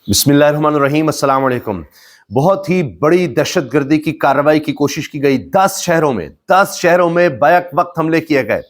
बिस्मिल्लाहिर्रहमानिर्रहीम, अस्सलाम वालेकुम। बहुत ही बड़ी दहशत गर्दी की कार्रवाई की कोशिश की गई 10 शहरों में बैक वक्त हमले किए गए।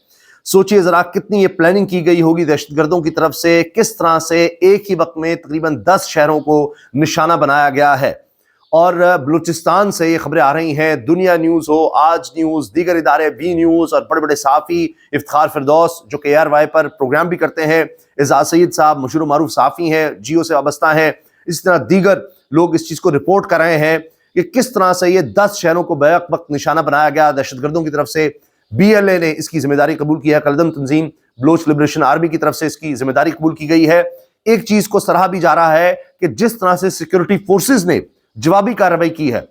सोचिए जरा कितनी ये प्लानिंग की गई होगी दहशतगर्दों की तरफ से, किस तरह से एक ही वक्त में तकरीबन 10 शहरों को निशाना बनाया गया है। और बलूचिस्तान से ये खबरें आ रही हैं, दुनिया न्यूज़ हो, आज न्यूज़, दीगर इदारे, बी न्यूज़ और बड़े बड़े सहाफ़ी, इफ्तिखार फिरदौस जो कि ARY पर प्रोग्राम भी करते हैं, एजाज सईद साहब मशहूर मारूफ सहाफ़ी हैं, जियो से वाबस्ता हैं, इस तरह दीगर लोग इस चीज़ को रिपोर्ट कर रहे हैं कि किस तरह से ये 10 शहरों को बैक वक्त निशाना बनाया गया दहशतगर्दों की तरफ से। BLA ने इसकी जिम्मेदारी कबूल किया, कलदम तंजीम बलोच लिबरेशन आर्मी की तरफ से इसकी जिम्मेदारी कबूल की गई है। एक चीज़ को सराहा भी जा रहा है कि जिस तरह से सिक्योरिटी फोर्सेस ने जवाबी कार्रवाई की है,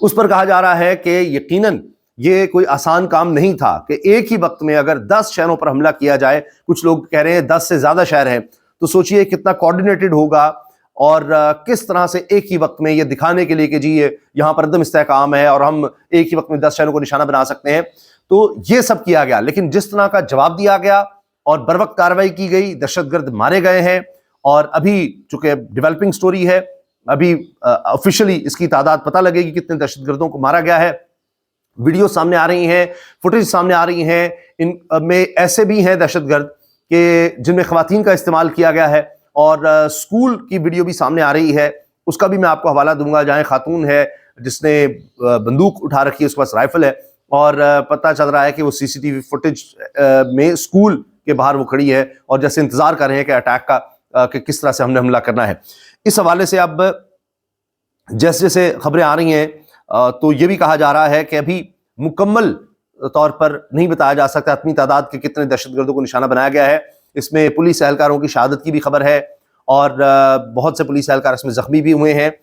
उस पर कहा जा रहा है कि यकीनन ये कोई आसान काम नहीं था कि एक ही वक्त में अगर 10 शहरों पर हमला किया जाए। कुछ लोग कह रहे हैं 10 से ज्यादा शहर हैं, तो सोचिए कितना कोऑर्डिनेटेड होगा और किस तरह से एक ही वक्त में ये दिखाने के लिए कि जी ये यहाँ पर अदम इस्तेहकाम है और हम एक ही वक्त में 10 शहरों को निशाना बना सकते हैं, तो ये सब किया गया। लेकिन जिस तरह का जवाब दिया गया और बर वक्त कार्रवाई की गई, दहशतगर्द मारे गए हैं। और अभी चूंकि डेवलपिंग स्टोरी है, अभी ऑफिशियली इसकी तादाद पता लगेगी कितने दहशतगर्दों को मारा गया है। वीडियो सामने आ रही हैं, फुटेज सामने आ रही हैं, इनमें ऐसे भी हैं दहशतगर्द कि जिनमें खवातीन का इस्तेमाल किया गया है। और स्कूल की वीडियो भी सामने आ रही है, उसका भी मैं आपको हवाला दूंगा, जहाँ खातून है जिसने बंदूक उठा रखी है, उसके पास राइफल है और पता चल रहा है कि वो CCTV फुटेज में स्कूल के बाहर वो खड़ी है और जैसे इंतजार कर रहे हैं कि अटैक का कि किस तरह से हमने हमला करना है। इस हवाले से अब जैसे जैसे खबरें आ रही हैं तो ये भी कहा जा रहा है कि अभी मुकम्मल तौर पर नहीं बताया जा सकता अपनी तादाद के कितने दहशतगर्दों को निशाना बनाया गया है। इसमें पुलिस एहलकारों की शहादत की भी खबर है और बहुत से पुलिस एहलकार इसमें जख्मी भी हुए हैं।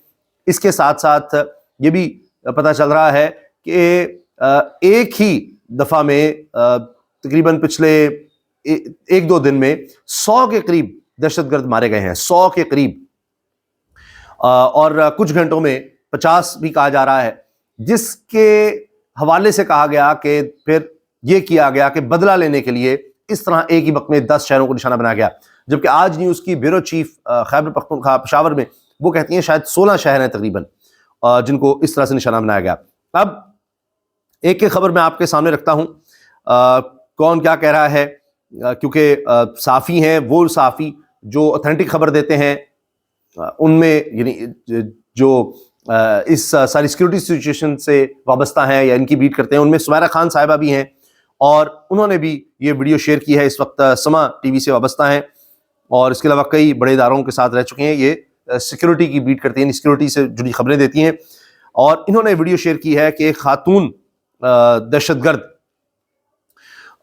इसके साथ साथ ये भी पता चल रहा है कि एक ही दफ़ा में तकरीबन पिछले 1-2 दिन में 100 के करीब दहशतगर्द मारे गए हैं, 100 के करीब, और कुछ घंटों में 50 भी कहा जा रहा है, जिसके हवाले से कहा गया कि फिर यह किया गया कि बदला लेने के लिए इस तरह एक ही वक्त में 10 शहरों को निशाना बनाया गया। जबकि आज न्यूज़ की ब्यूरो चीफ खैबर पख्तूनख्वा पेशावर में वो कहती हैं शायद 16 शहर हैं तकरीबन जिनको इस तरह से निशाना बनाया गया। अब एक एक खबर मैं आपके सामने रखता हूं, कौन क्या कह रहा है, क्योंकि साफ़ी हैं वो साफ़ी जो ऑथेंटिक खबर देते हैं, उनमें यानी जो इस सारी सिक्योरिटी सिचुएशन से वाबस्ता हैं या इनकी बीट करते हैं, उनमें सुमैरा खान साहिबा भी हैं और उन्होंने भी ये वीडियो शेयर की है। इस वक्त समा TV से वाबस्ता हैं और इसके अलावा कई बड़े इदारों के साथ रह चुके हैं। ये सिक्योरिटी की बीट करती हैं, सिक्योरिटी से जुड़ी खबरें देती हैं और इन्होंने वीडियो शेयर की है कि एक खातून दहशतगर्द,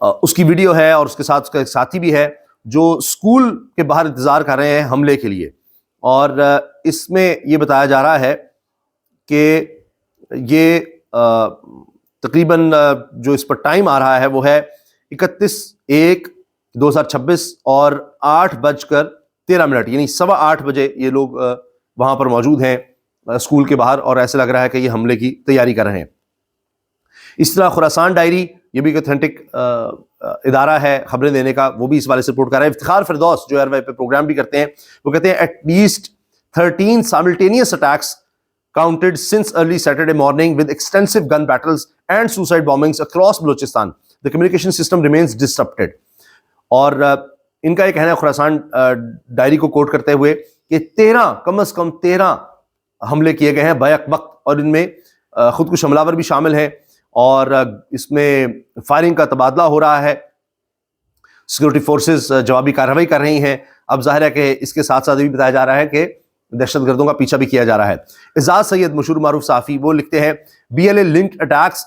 उसकी वीडियो है और उसके साथ उसका एक साथी भी है जो स्कूल के बाहर इंतजार कर रहे हैं हमले के लिए। और इसमें ये बताया जा रहा है कि ये तकरीबन जो इस पर टाइम आ रहा है वो है 31/1/2026 और 8:13, यानी 8:15 बजे ये लोग वहां पर मौजूद हैं स्कूल के बाहर और ऐसे लग रहा है कि ये हमले की तैयारी कर रहे हैं। इस तरह खुरासान डायरी, ये भी एक ऑथेंटिक इदारा है खबरें देने का, वो भी इस वाले से रिपोर्ट कर रहा है। इफ्तिखार फिरदौस जो ARY पे प्रोग्राम भी करते हैं, वो कहते हैं at least 13 simultaneous attacks counted since early Saturday morning with extensive gun battles and suicide bombings across Balochistan. The communication system remains disrupted. और इनका एक कहना है खुरासान डायरी को कोट करते हुए कि 13 कम से कम 13 हमले किए गए हैं बैक वक्त और इनमें खुदकुश हमलावर भी शामिल हैं और इसमें फायरिंग का तबादला हो रहा है। सिक्योरिटी फोर्सेस जवाबी कार्रवाई कर रही हैं। अब जाहिर है कि इसके साथ साथ भी बताया जा रहा है कि दहशतगर्दों का पीछा भी किया जा रहा है। एजाज सैयद मशहूर मारूफ सहाफ़ी वो लिखते हैं BLA linked attacks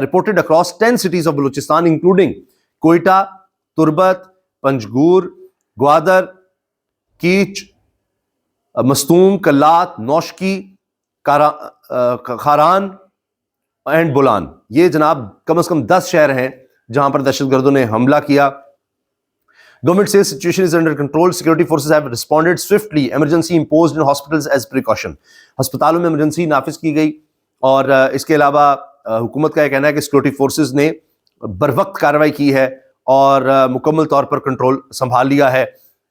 reported across 10 cities of Balochistan including Quetta, Turbat, Panjgur, Gwadar, कीच, मस्तूम, कल्लात, नौशकी, खारान एंड बुलान। ये जनाब कम से कम 10 शहर हैं जहां पर दहशतगर्दों ने हमला किया। Government says situation is under control. Security forces have responded swiftly. Emergency imposed in hospitals as precaution. अस्पतालों में इमरजेंसी नाफिज की गई और इसके अलावा हुकूमत का यह कहना है कि सिक्योरिटी फोर्सेस ने बर वक्त कार्रवाई की है और मुकम्मल तौर पर कंट्रोल संभाल लिया है।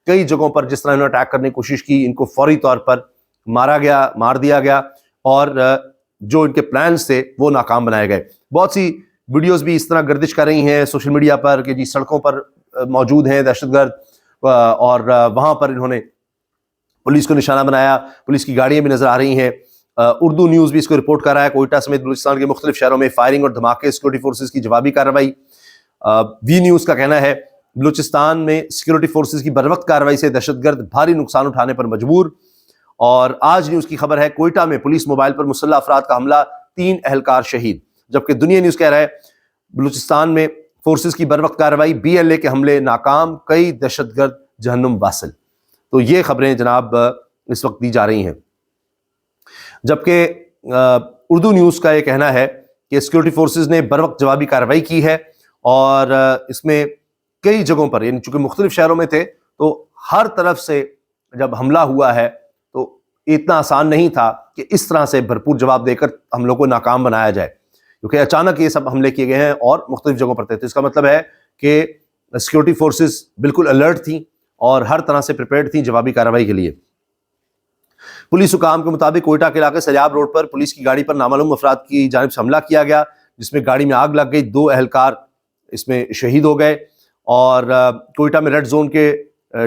کئی جگہوں پر جس طرح انہوں نے اٹیک کرنے کی کوشش کی، ان کو فوری طور پر مار دیا گیا اور جو ان کے پلانز تھے وہ ناکام بنائے گئے۔ بہت سی ویڈیوز بھی اس طرح گردش کر رہی ہیں سوشل میڈیا پر کہ جی سڑکوں پر موجود ہیں دہشت گرد، اور وہاں پر انہوں نے پولیس کو نشانہ بنایا، پولیس کی گاڑیاں بھی نظر آ رہی ہیں۔ اردو نیوز بھی اس کو رپورٹ کر رہا ہے، کوئٹہ سمیت بلوچستان کے مختلف شہروں میں فائرنگ اور دھماکے، سیکورٹی فورسز کی جوابی کارروائی۔ وی نیوز کا کہنا ہے بلوچستان میں سیکورٹی فورسز کی بروقت کارروائی سے دہشت گرد بھاری نقصان اٹھانے پر مجبور۔ اور آج نیوز کی خبر ہے کوئٹہ میں پولیس موبائل پر مسلح افراد کا حملہ، 3 اہلکار شہید، جبکہ دنیا نیوز کہہ رہا ہے بلوچستان میں فورسز کی بروقت کارروائی، BLA کے حملے ناکام، کئی دہشت گرد جہنم واصل۔ تو یہ خبریں جناب اس وقت دی جا رہی ہیں، جبکہ اردو نیوز کا یہ کہنا ہے کہ سیکورٹی فورسز نے بروقت جوابی کارروائی کی ہے، اور اس میں کئی جگہوں پر، یعنی چونکہ مختلف شہروں میں تھے تو ہر طرف سے جب حملہ ہوا ہے تو اتنا آسان نہیں تھا کہ اس طرح سے بھرپور جواب دے کر حملوں کو ناکام بنایا جائے، کیونکہ اچانک یہ سب حملے کیے گئے ہیں اور مختلف جگہوں پر تھے۔ تو اس کا مطلب ہے کہ سیکورٹی فورسز بالکل الرٹ تھیں اور ہر طرح سے پریپیئرڈ تھیں جوابی کارروائی کے لیے۔ پولیس حکام کے مطابق کوئٹہ کے علاقے سریاب روڈ پر پولیس کی گاڑی پر نامعلوم افراد کی جانب سے حملہ کیا گیا، جس میں گاڑی میں آگ لگ گئی، 2 اہلکار اس میں شہید ہو گئے، اور کوئٹہ میں ریڈ زون کے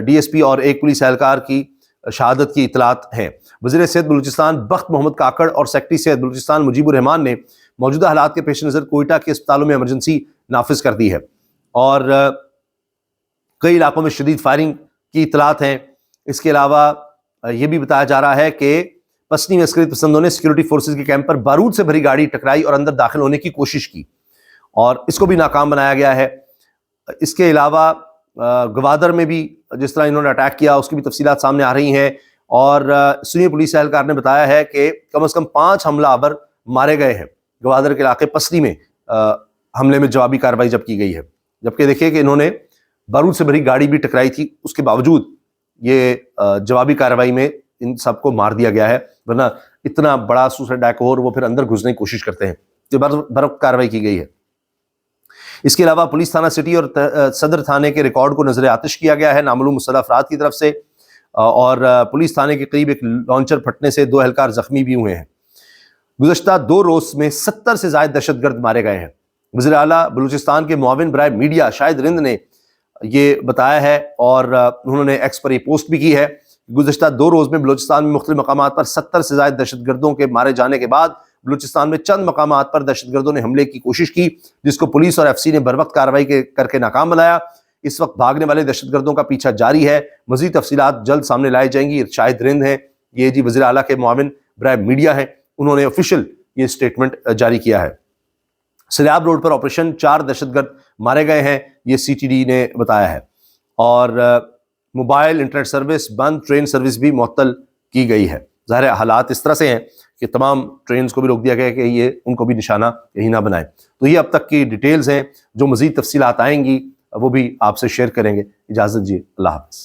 DSP اور ایک پولیس اہلکار کی شہادت کی اطلاعات ہیں۔ وزیر صحت بلوچستان بخت محمد کاکڑ اور سیکرٹری صحت بلوچستان مجیب الرحمان نے موجودہ حالات کے پیش نظر کوئٹہ کے اسپتالوں میں ایمرجنسی نافذ کر دی ہے، اور کئی علاقوں میں شدید فائرنگ کی اطلاعات ہیں۔ اس کے علاوہ یہ بھی بتایا جا رہا ہے کہ پسنی میں عسکری پسندوں نے سیکورٹی فورسز کے کیمپ پر بارود سے بھری گاڑی ٹکرائی اور اندر داخل ہونے کی کوشش کی، اور اس کو بھی ناکام بنایا گیا ہے۔ اس کے علاوہ گوادر میں بھی جس طرح انہوں نے اٹیک کیا اس کی بھی تفصیلات سامنے آ رہی ہیں، اور سینئر پولیس اہلکار نے بتایا ہے کہ کم از کم 5 حملہ آور مارے گئے ہیں گوادر کے علاقے پسنی میں حملے میں جوابی کارروائی جب کی گئی ہے، جبکہ دیکھیں کہ انہوں نے بارود سے بھری گاڑی بھی ٹکرائی تھی، اس کے باوجود یہ جوابی کارروائی میں ان سب کو مار دیا گیا ہے، ورنہ اتنا بڑا سوسائڈ اٹیک ہو اور وہ پھر اندر گھسنے کی کوشش کرتے ہیں، جو بروقت کارروائی کی گئی ہے۔ اس کے علاوہ پولیس تھانہ سٹی اور صدر تھانے کے ریکارڈ کو نظر آتش کیا گیا ہے نامعلوم مسلح افراد کی طرف سے، اور پولیس تھانے کے قریب ایک لانچر پھٹنے سے 2 اہلکار زخمی بھی ہوئے ہیں۔ گزشتہ 2 روز میں 70 سے زائد دہشت گرد مارے گئے ہیں۔ وزیر اعلیٰ بلوچستان کے معاون برائے میڈیا شاہد رند نے یہ بتایا ہے، اور انہوں نے ایکس پر یہ پوسٹ بھی کی ہے، گزشتہ 2 روز میں بلوچستان میں مختلف مقامات پر 70 سے زائد دہشت گردوں کے مارے جانے کے بعد بلوچستان میں چند مقامات پر دہشت گردوں نے حملے کی کوشش کی، جس کو پولیس اور FCC نے بروقت کارروائی کر کے ناکام بنایا۔ اس وقت بھاگنے والے دہشت گردوں کا پیچھا جاری ہے، مزید تفصیلات جلد سامنے لائی جائیں گی۔ شاہد رند ہیں یہ جی وزیر اعلیٰ کے معاون برائے میڈیا ہیں، انہوں نے آفیشیل یہ سٹیٹمنٹ جاری کیا ہے۔ سریاب روڈ پر آپریشن، 4 دہشت گرد مارے گئے ہیں، یہ CTD نے بتایا ہے، اور موبائل انٹرنیٹ سروس بند، ٹرین سروس بھی معطل کی گئی ہے۔ ظاہر ہے حالات اس طرح سے ہیں کہ تمام ٹرینز کو بھی روک دیا گیا کہ یہ ان کو بھی نشانہ یہی نہ بنائیں۔ تو یہ اب تک کی ڈیٹیلز ہیں، جو مزید تفصیلات آئیں گی وہ بھی آپ سے شیئر کریں گے۔ اجازت دیجیے، اللہ حافظ۔